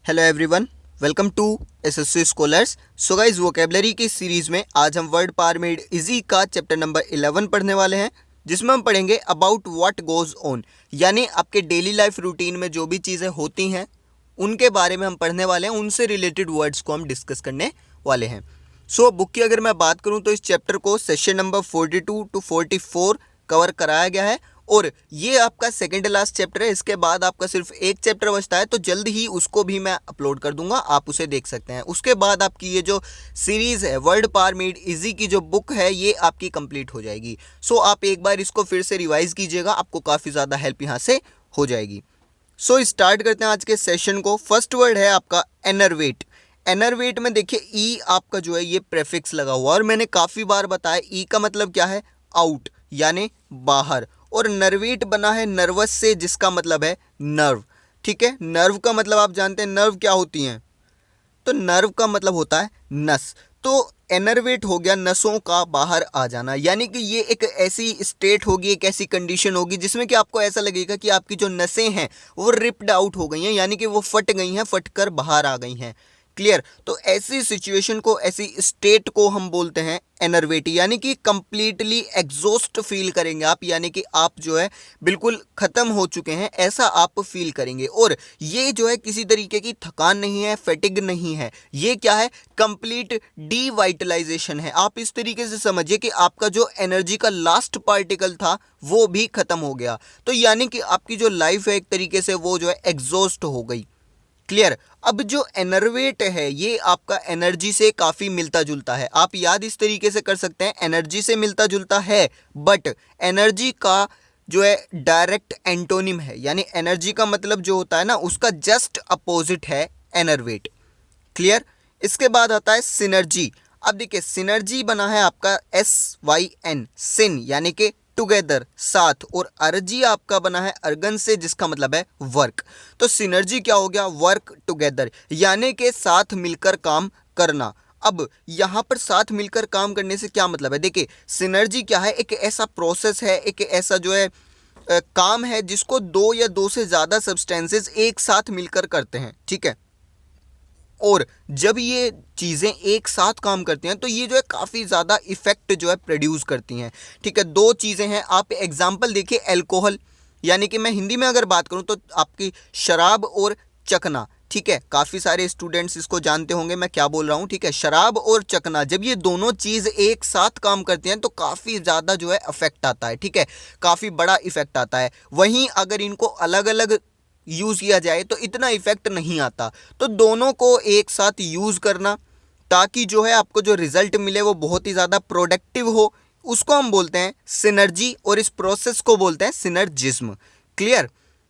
Hello everyone, welcome to SSC scholars. So guys, vocabulary की series में आज हम वर्ड पारमिड इजी का चैप्टर नंबर 11 पढ़ने वाले हैं, जिसमें हम पढ़ेंगे अबाउट व्हाट गोज ऑन, यानी आपके डेली लाइफ रूटीन में जो भी चीज़ें होती हैं उनके बारे में हम पढ़ने वाले हैं, उनसे रिलेटेड वर्ड्स को हम डिस्कस करने वाले हैं। सो बुक की अगर मैं बात करूं तो इस चैप्टर को सेशन नंबर 42 टू 44 कवर कराया गया है और ये आपका सेकेंड लास्ट चैप्टर है। इसके बाद आपका सिर्फ एक चैप्टर बचता है, तो जल्द ही उसको भी मैं अपलोड कर दूंगा, आप उसे देख सकते हैं। उसके बाद आपकी ये जो सीरीज़ है वर्ड पार मेड इजी की जो बुक है ये आपकी कंप्लीट हो जाएगी। सो आप एक बार इसको फिर से रिवाइज कीजिएगा, आपको काफ़ी ज़्यादा हेल्प यहाँ से हो जाएगी। सो स्टार्ट करते हैं आज के सेशन को। फर्स्ट वर्ड है आपका एनर्वेट। एनर्वेट में देखिए ई आपका जो है ये प्रेफिक्स लगा हुआ, और मैंने काफ़ी बार बताया ई का मतलब क्या है, आउट यानी बाहर, और नर्वेट बना है नर्वस से जिसका मतलब है नर्व। ठीक है, नर्व का मतलब आप जानते हैं नर्व क्या होती हैं, तो नर्व का मतलब होता है नस। तो एनर्वेट हो गया नसों का बाहर आ जाना, यानी कि ये एक ऐसी स्टेट होगी, एक ऐसी कंडीशन होगी जिसमें कि आपको ऐसा लगेगा कि आपकी जो नसें हैं वो रिप्ड आउट हो गई हैं, यानी कि वो फट गई हैं, फट कर बाहर आ गई हैं। क्लियर। तो ऐसी सिचुएशन को, ऐसी स्टेट को हम बोलते हैं एनर्वेटी, यानी कि कंप्लीटली एग्जॉस्ट फील करेंगे आप, यानी कि आप जो है बिल्कुल ख़त्म हो चुके हैं ऐसा आप फील करेंगे। और ये जो है किसी तरीके की थकान नहीं है, फैटिग नहीं है, ये क्या है, कंप्लीट डीवाइटलाइजेशन है। आप इस तरीके से समझिए कि आपका जो एनर्जी का लास्ट पार्टिकल था वो भी ख़त्म हो गया, तो यानी कि आपकी जो लाइफ है एक तरीके से वो जो है एग्जॉस्ट हो गई। क्लियर। अब जो एनर्वेट है ये आपका एनर्जी से काफ़ी मिलता जुलता है, आप याद इस तरीके से कर सकते हैं, एनर्जी से मिलता जुलता है, बट एनर्जी का जो है डायरेक्ट एंटोनिम है, यानी एनर्जी का मतलब जो होता है ना उसका जस्ट अपोजिट है एनर्वेट। क्लियर। इसके बाद आता है सिनर्जी। अब देखिए सिनर्जी बना है आपका SYN, सिन यानी कि टुगेदर साथ, और अर्जी आपका बना है अर्गन से जिसका मतलब है वर्क। तो सिनर्जी क्या हो गया, वर्क टुगेदर, यानी कि साथ मिलकर काम करना। अब यहाँ पर साथ मिलकर काम करने से क्या मतलब है, देखिए सिनर्जी क्या है, एक ऐसा प्रोसेस है, एक ऐसा जो है काम है जिसको दो या दो से ज़्यादा सब्सटेंसेस एक साथ मिलकर करते हैं। ठीक है, और जब ये चीज़ें एक साथ काम करती हैं तो ये जो है काफ़ी ज़्यादा इफ़ेक्ट जो है प्रोड्यूस करती हैं। ठीक है, दो चीज़ें हैं, आप एग्जांपल देखिए अल्कोहल, यानी कि मैं हिंदी में अगर बात करूं तो आपकी शराब और चखना। ठीक है, काफ़ी सारे स्टूडेंट्स इसको जानते होंगे मैं क्या बोल रहा हूँ। ठीक है, शराब और चखना, जब ये दोनों चीज़ एक साथ काम करती हैं तो काफ़ी ज़्यादा जो है इफेक्ट आता है। ठीक है, काफ़ी बड़ा इफेक्ट आता है। वहीं अगर इनको अलग अलग यूज़ किया जाए तो इतना इफेक्ट नहीं आता। तो दोनों को एक साथ यूज़ करना ताकि जो है आपको जो रिजल्ट मिले वो बहुत ही ज़्यादा प्रोडक्टिव हो, उसको हम बोलते हैं सिनर्जी, और इस प्रोसेस को बोलते हैं सिनर्जिज्म। क्लियर,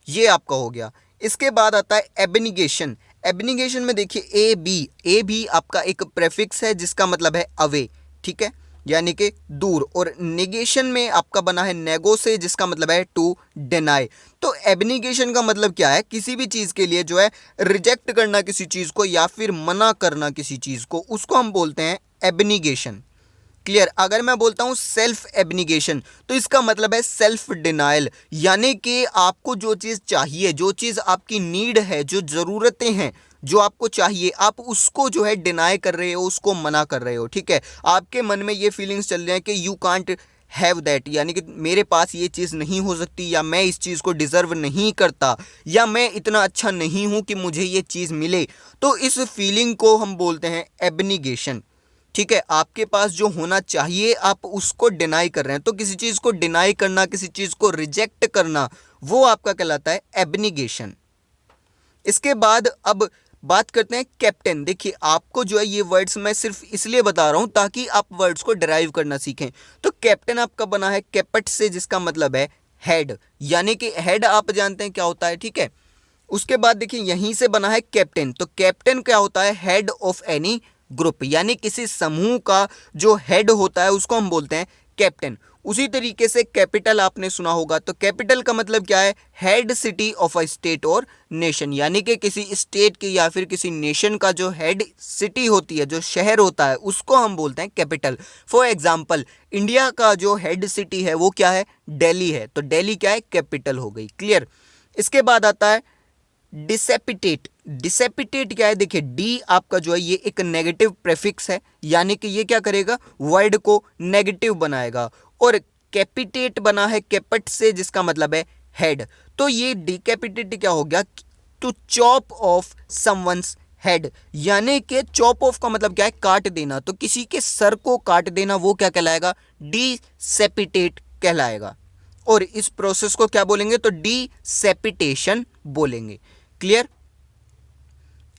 ये आपका हो गया। इसके बाद आता है एबनिगेशन। एबनिगेशन में देखिए ए भी आपका एक प्रेफिक्स है जिसका मतलब है अवे। ठीक है, यानी कि दूर, और नेगेशन में आपका बना है नेगो से जिसका मतलब है टू डिनाई। तो एबनिगेशन का मतलब क्या है, किसी भी चीज़ के लिए जो है रिजेक्ट करना किसी चीज़ को या फिर मना करना किसी चीज़ को, उसको हम बोलते हैं एबनिगेशन। क्लियर। अगर मैं बोलता हूँ सेल्फ एबनिगेशन तो इसका मतलब है सेल्फ डिनाइल, यानी कि आपको जो चीज़ चाहिए, जो चीज़ आपकी नीड है, जो ज़रूरतें हैं, जो आपको चाहिए, आप उसको जो है डिनाई कर रहे हो, उसको मना कर रहे हो। ठीक है, आपके मन में ये फीलिंग्स चल रहे हैं कि यू कांट हैव दैट, यानी कि मेरे पास ये चीज़ नहीं हो सकती, या मैं इस चीज़ को डिज़र्व नहीं करता, या मैं इतना अच्छा नहीं हूँ कि मुझे ये चीज़ मिले। तो इस फीलिंग को हम बोलते हैं एबनिगेशन। ठीक है, आपके पास जो होना चाहिए आप उसको डिनाई कर रहे हैं, तो किसी चीज़ को डिनाई करना, किसी चीज़ को रिजेक्ट करना, वो आपका कहलाता है एबनिगेशन। इसके बाद अब बात करते हैं कैप्टन। देखिए आपको जो है ये वर्ड्स मैं सिर्फ इसलिए बता रहा हूं ताकि आप वर्ड्स को डिराइव करना सीखें। तो कैप्टन आपका बना है कैपट से जिसका मतलब है हेड, यानी कि हेड आप जानते हैं क्या होता है। ठीक है, उसके बाद देखिए यहीं से बना है कैप्टन। तो कैप्टन क्या होता है, हेड ऑफ एनी ग्रुप, यानी किसी समूह का जो हेड होता है उसको हम बोलते हैं कैप्टन। उसी तरीके से कैपिटल आपने सुना होगा, तो कैपिटल का मतलब क्या है, head city of a state और नेशन, यानी कि किसी स्टेट की या फिर किसी नेशन का जो हेड सिटी होती है, जो शहर होता है, उसको हम बोलते हैं कैपिटल। फॉर एग्जांपल इंडिया का जो हेड सिटी है वो क्या है, दिल्ली है, तो दिल्ली क्या है, कैपिटल हो गई। क्लियर। इसके बाद आता है डिसेपिटेट। डिसेपिटेट क्या है, देखिए डी आपका जो है ये एक नेगेटिव प्रेफिक्स है, यानी कि ये क्या करेगा, वर्ड को नेगेटिव बनाएगा। और कैपिटेट बना है कैपट से, जिसका मतलब है हेड। तो ये डिकैपिटेट क्या हो गया, to chop off someone's head, यानी कि चॉप ऑफ का मतलब क्या है, काट देना। तो किसी के सर को काट देना वो क्या कहलाएगा, डिसेपिटेट कहलाएगा। और इस प्रोसेस को क्या बोलेंगे, तो डिसेपिटेशन बोलेंगे। क्लियर।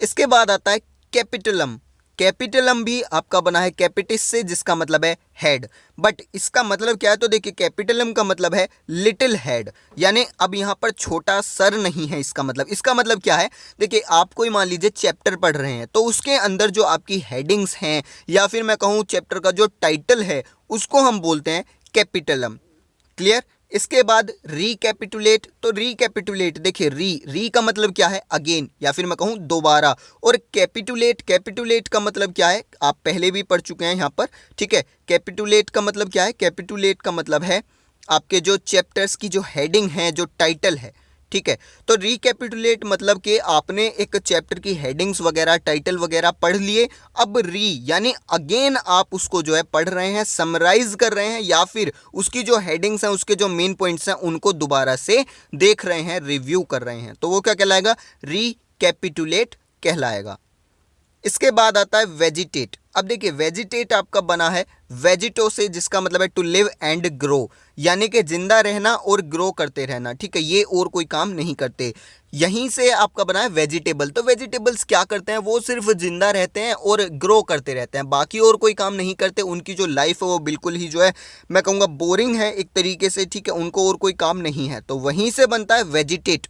इसके बाद आता है कैपिटलम। कैपिटलम भी आपका बना है कैपिटिस से, जिसका मतलब है हेड। बट इसका मतलब क्या है, तो देखिए कैपिटलम का मतलब है लिटिल हेड, यानी अब यहाँ पर छोटा सर नहीं है। इसका मतलब क्या है, देखिए आप कोई मान लीजिए चैप्टर पढ़ रहे हैं, तो उसके अंदर जो आपकी हेडिंग्स हैं या फिर मैं कहूँ चैप्टर का जो टाइटल है उसको हम बोलते हैं कैपिटलम। क्लियर। इसके बाद रिकैपिटुलेट। तो रिकैपिटुलेट देखिए री का मतलब क्या है, अगेन या फिर मैं कहूँ दोबारा। और कैपिटुलेट का मतलब क्या है, आप पहले भी पढ़ चुके हैं यहाँ पर, ठीक है। कैपिटुलेट का मतलब क्या है, कैपिटुलेट का मतलब है आपके जो चैप्टर्स की जो हेडिंग है, जो टाइटल है, ठीक है। तो रिकैपिटुलेट मतलब कि आपने एक चैप्टर की हेडिंग्स वगैरह, टाइटल वगैरह पढ़ लिए, अब यानी अगेन आप उसको जो है पढ़ रहे हैं, समराइज कर रहे हैं, या फिर उसकी जो हेडिंग्स हैं, उसके जो मेन पॉइंट्स हैं, उनको दोबारा से देख रहे हैं, रिव्यू कर रहे हैं, तो वो क्या कहलाएगा, रिकैपिटुलेट कहलाएगा। इसके बाद आता है वेजिटेट। अब देखिए वेजिटेट आपका बना है वेजिटो से, जिसका मतलब है टू लिव एंड ग्रो, यानी कि जिंदा रहना और ग्रो करते रहना, ठीक है। ये और कोई काम नहीं करते। यहीं से आपका बना है वेजिटेबल। तो वेजिटेबल्स क्या करते हैं, वो सिर्फ जिंदा रहते हैं और ग्रो करते रहते हैं, बाकी और कोई काम नहीं करते। उनकी जो लाइफ है वो बिल्कुल ही जो है मैं कहूँगा बोरिंग है एक तरीके से, ठीक है। उनको और कोई काम नहीं है, तो वहीं से बनता है वेजिटेट।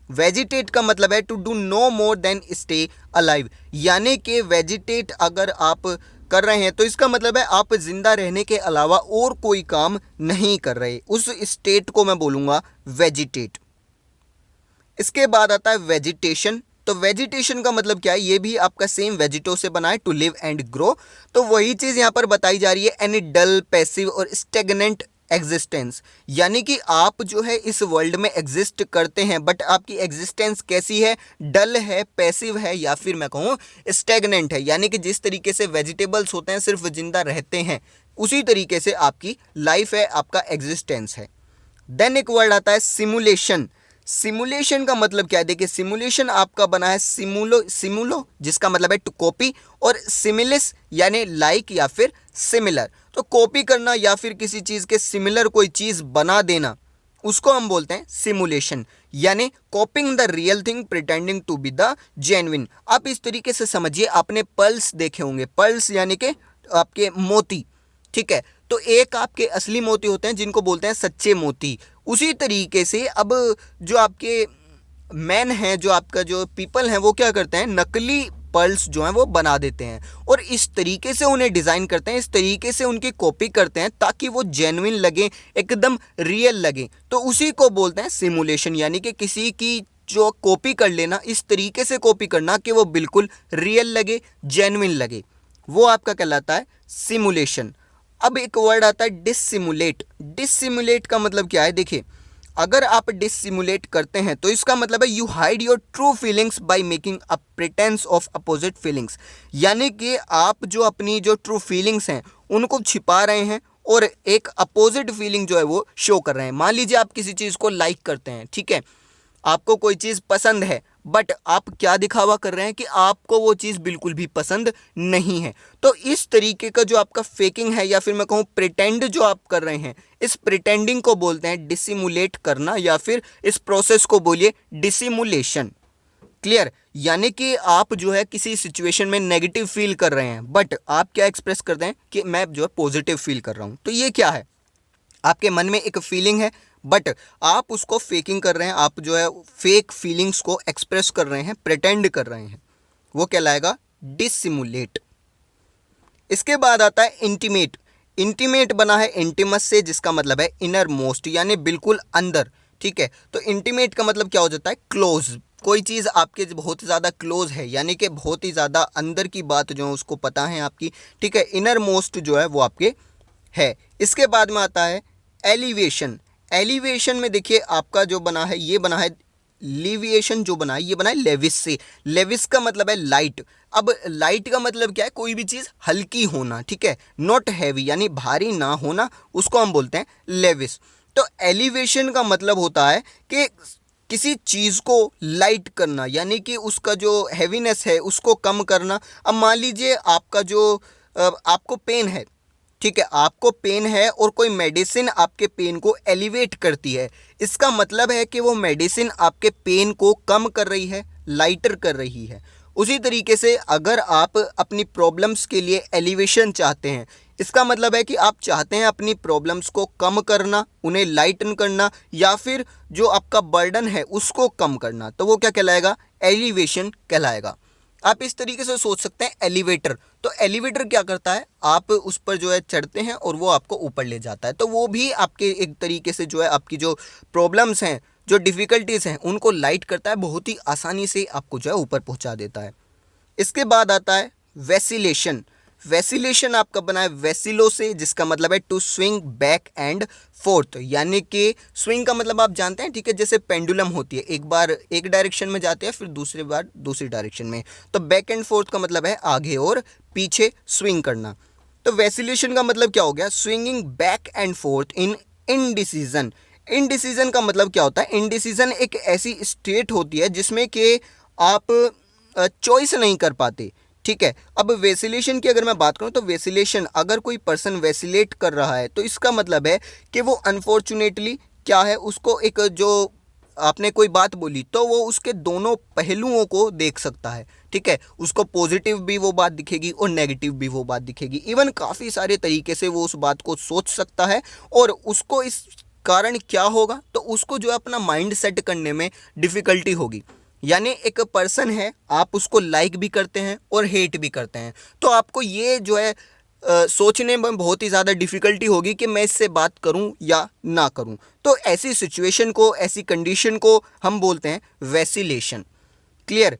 वेजिटेट का मतलब है to do no more than stay alive, यानी कि वेजिटेट अगर आप कर रहे हैं तो इसका मतलब है आप जिंदा रहने के अलावा और कोई काम नहीं कर रहे, उस स्टेट को मैं बोलूँगा वेजिटेट। इसके बाद आता है वेजिटेशन। तो वेजिटेशन का मतलब क्या है, ये भी आपका सेम वेजिटो से बना है, टू लिव एंड ग्रो। तो वही चीज़ यहाँ पर बताई जा रही है, एनी डल, पैसिव और स्टेगनेंट एग्जिस्टेंस, यानी कि आप जो है इस वर्ल्ड में एग्जिस्ट करते हैं, बट आपकी एग्जिस्टेंस कैसी है, डल है, पैसिव है, या फिर मैं कहूँ स्टेगनेंट है। यानी कि जिस तरीके से वेजिटेबल्स होते हैं, सिर्फ जिंदा रहते हैं, उसी तरीके से आपकी लाइफ है, आपका एग्जिस्टेंस है। देन एक वर्ड आता है सिमुलेशन। सिमुलेशन का मतलब क्या है, देखिए सिमुलेशन आपका बना है सिमुलो जिसका मतलब है टू कॉपी, और सिमिलिस यानी लाइक या फिर सिमिलर। तो कॉपी करना या फिर किसी चीज़ के सिमिलर कोई चीज़ बना देना, उसको हम बोलते हैं सिमुलेशन, यानी copying the real thing pretending to be the genuine. आप इस तरीके से समझिए, आपने पर्ल्स देखे होंगे, पर्ल्स यानी कि आपके मोती, ठीक है। तो एक आपके असली मोती होते हैं जिनको बोलते हैं सच्चे मोती। उसी तरीके से अब जो आपके मैन हैं, जो आपका जो पीपल हैं, वो क्या करते हैं, नकली पर्ल्स जो हैं वो बना देते हैं, और इस तरीके से उन्हें डिज़ाइन करते हैं, इस तरीके से उनकी कॉपी करते हैं ताकि वो जेन्युइन लगे, एकदम रियल लगे। तो उसी को बोलते हैं सिमुलेशन, यानी कि किसी की जो कॉपी कर लेना, इस तरीके से कॉपी करना कि वो बिल्कुल रियल लगे, जेन्युइन लगे, वो आपका कहलाता है सिमुलेशन। अब एक वर्ड आता है डिससिमुलेट। डिससिमुलेट का मतलब क्या है, देखिए अगर आप डिससिमुलेट करते हैं तो इसका मतलब है you hide your true feelings by making a pretence of opposite feelings, यानी कि आप जो अपनी जो ट्रू फीलिंग्स हैं उनको छिपा रहे हैं और एक अपोजिट फीलिंग जो है वो शो कर रहे हैं। मान लीजिए आप किसी चीज़ को लाइक करते हैं, ठीक है, आपको कोई चीज़ पसंद है, बट आप क्या दिखावा कर रहे हैं कि आपको वो चीज़ बिल्कुल भी पसंद नहीं है। तो इस तरीके का जो आपका फेकिंग है या फिर मैं कहूँ प्रिटेंड जो आप कर रहे हैं, इस प्रिटेंडिंग को बोलते हैं डिसिमुलेट करना, या फिर इस प्रोसेस को बोलिए डिसिमुलेशन। क्लियर। यानी कि आप जो है किसी सिचुएशन में नेगेटिव फील कर रहे हैं, बट आप क्या एक्सप्रेस करते हैं कि मैं जो है पॉजिटिव फील कर रहा हूँ। तो ये क्या है, आपके मन में एक फीलिंग है बट आप उसको फेकिंग कर रहे हैं, आप जो है फेक फीलिंग्स को एक्सप्रेस कर रहे हैं, प्रिटेंड कर रहे हैं, वो कहलाएगा डिसिमुलेट। इसके बाद आता है इंटीमेट। इंटीमेट बना है इंटीमस से, जिसका मतलब है इनर मोस्ट, यानी बिल्कुल अंदर, ठीक है। तो इंटीमेट का मतलब क्या हो जाता है, क्लोज। कोई चीज़ आपके बहुत ज़्यादा क्लोज है, यानी कि बहुत ही ज़्यादा अंदर की बात जो है उसको पता है आपकी, ठीक है। इनर मोस्ट जो है वो आपके है। इसके बाद में आता है एलिवेशन। एलिवेशन में देखिए आपका जो बना है, ये बना है लिविएशन जो बना है ये बना है लेविस से। लेविस का मतलब है लाइट। अब लाइट का मतलब क्या है, कोई भी चीज़ हल्की होना, ठीक है, नॉट हैवी यानी भारी ना होना, उसको हम बोलते हैं लेविस। तो एलिवेशन का मतलब होता है कि किसी चीज़ को लाइट करना, यानी कि उसका जो हैवीनेस है उसको कम करना। अब मान लीजिए आपका जो आपको पेन है, ठीक है, आपको पेन है और कोई मेडिसिन आपके पेन को एलिवेट करती है, इसका मतलब है कि वो मेडिसिन आपके पेन को कम कर रही है, लाइटर कर रही है। उसी तरीके से अगर आप अपनी प्रॉब्लम्स के लिए एलिवेशन चाहते हैं, इसका मतलब है कि आप चाहते हैं अपनी प्रॉब्लम्स को कम करना, उन्हें लाइटन करना, या फिर जो आपका बर्डन है उसको कम करना, तो वो क्या कहलाएगा, एलिवेशन कहलाएगा। आप इस तरीके से सोच सकते हैं एलिवेटर। तो एलिवेटर क्या करता है, आप उस पर जो है चढ़ते हैं और वो आपको ऊपर ले जाता है, तो वो भी आपके एक तरीके से जो है आपकी जो प्रॉब्लम्स हैं, जो डिफ़िकल्टीज़ हैं, उनको लाइट करता है, बहुत ही आसानी से आपको जो है ऊपर पहुंचा देता है। इसके बाद आता है वेसिलेशन। वेसिलेशन आपका बना है वेसिलो से, जिसका मतलब है to swing back and forth, यानी कि स्विंग का मतलब आप जानते हैं, ठीक है, जैसे पेंडुलम होती है, एक बार एक डायरेक्शन में जाते हैं फिर दूसरी बार दूसरी डायरेक्शन में। तो बैक एंड फोर्थ का मतलब है आगे और पीछे स्विंग करना। तो वेसिलेशन का मतलब क्या हो गया, swinging back and fourth in indecision. Indecision का मतलब क्या होता है, इनडिसीजन एक ऐसी स्टेट होती है जिसमें कि आप चॉइस नहीं कर पाते, ठीक है। अब वेसिलेशन की अगर मैं बात करूं तो वेसिलेशन, अगर कोई पर्सन वेसिलेट कर रहा है तो इसका मतलब है कि वो अनफॉर्चुनेटली क्या है, उसको एक जो आपने कोई बात बोली तो वो उसके दोनों पहलुओं को देख सकता है, ठीक है, उसको पॉजिटिव भी वो बात दिखेगी और नेगेटिव भी वो बात दिखेगी। इवन काफ़ी सारे तरीके से वो उस बात को सोच सकता है, और उसको इस कारण क्या होगा, तो उसको जो है अपना माइंड सेट करने में डिफ़िकल्टी होगी। यानी एक पर्सन है, आप उसको लाइक भी करते हैं और हेट भी करते हैं, तो आपको ये जो है सोचने में बहुत ही ज़्यादा डिफ़िकल्टी होगी कि मैं इससे बात करूं या ना करूं। तो ऐसी सिचुएशन को, ऐसी कंडीशन को हम बोलते हैं वेसिलेशन। क्लियर।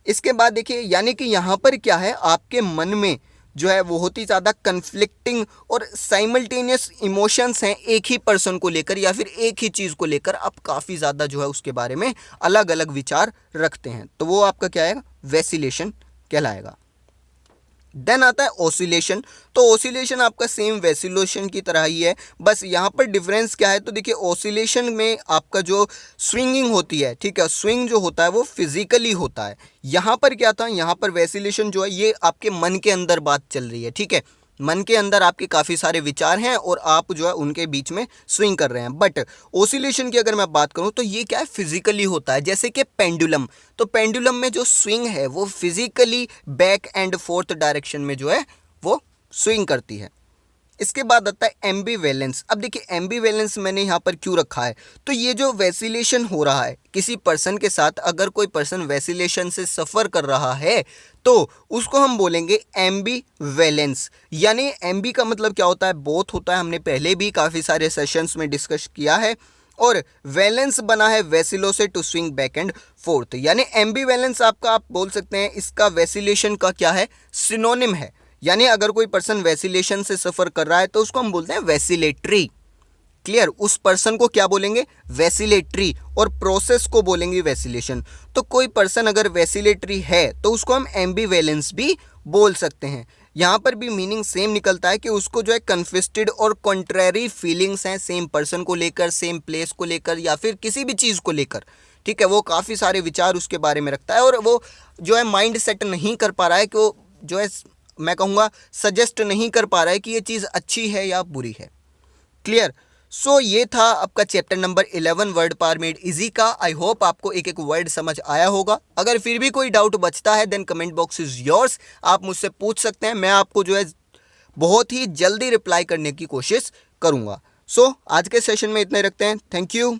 इसके बाद देखिए, यानी कि यहाँ पर क्या है, आपके मन में जो है बहुत ही ज़्यादा कन्फ्लिक्टिंग और साइमल्टेनियस इमोशंस हैं एक ही पर्सन को लेकर या फिर एक ही चीज़ को लेकर, आप काफ़ी ज़्यादा जो है उसके बारे में अलग अलग विचार रखते हैं, तो वो आपका क्या आएगा, वेसिलेशन कहलाएगा। देन आता है ओसिलेशन। तो ओसिलेशन आपका सेम वेसिलेशन की तरह ही है, बस यहाँ पर डिफरेंस क्या है, तो देखिए ओसिलेशन में आपका जो स्विंगिंग होती है, ठीक है, स्विंग जो होता है वो फिजिकली होता है। यहाँ पर क्या था, यहाँ पर वेसिलेशन जो है ये आपके मन के अंदर बात चल रही है, ठीक है, मन के अंदर आपके काफ़ी सारे विचार हैं और आप जो है उनके बीच में स्विंग कर रहे हैं। बट ओसिलेशन की अगर मैं बात करूं तो ये क्या है, फिजिकली होता है, जैसे कि पेंडुलम। तो पेंडुलम में जो स्विंग है वो physically back and fourth direction में जो है वो स्विंग करती है। इसके बाद आता है एम्बीवेलेंस। अब देखिए एम्बीवेलेंस मैंने यहाँ पर क्यों रखा है, तो ये जो वेसिलेशन हो रहा है किसी पर्सन के साथ, अगर कोई पर्सन वेसिलेशन से सफ़र कर रहा है तो उसको हम बोलेंगे एम्बीवेलेंस। यानी एम्बी का मतलब क्या होता है, बोथ होता है, हमने पहले भी काफ़ी सारे सेशंस में डिस्कस किया है, और वैलेंस बना है वेसिलो से to swing back and forth. यानी एम्बीवेलेंस आपका, आप बोल सकते हैं इसका वेसिलेशन का क्या है, सिनोनिम है। यानी अगर कोई पर्सन वेसिलेशन से सफ़र कर रहा है तो उसको हम बोलते हैं वेसिलेटरी। क्लियर, उस पर्सन को क्या बोलेंगे, वेसिलेटरी, और प्रोसेस को बोलेंगे वेसिलेशन। तो कोई पर्सन अगर वेसिलेटरी है तो उसको हम एम्बीवेलेंस भी बोल सकते हैं। यहाँ पर भी मीनिंग सेम निकलता है कि उसको जो है कन्फ्लिक्टेड और कॉन्ट्रैरी फीलिंग्स हैं सेम पर्सन को लेकर, सेम प्लेस को लेकर, या फिर किसी भी चीज़ को लेकर, ठीक है, वो काफ़ी सारे विचार उसके बारे में रखता है और वो जो है माइंड सेट नहीं कर पा रहा है कि वो जो है, मैं कहूँगा सजेस्ट नहीं कर पा रहा है कि ये चीज़ अच्छी है या बुरी है। क्लियर। सो ये था आपका chapter number 11 word power made easy का। आई होप आपको एक एक वर्ड समझ आया होगा। अगर फिर भी कोई डाउट बचता है then comment box is yours, आप मुझसे पूछ सकते हैं, मैं आपको जो है बहुत ही जल्दी रिप्लाई करने की कोशिश करूँगा। सो आज के सेशन में इतने रखते हैं। Thank you.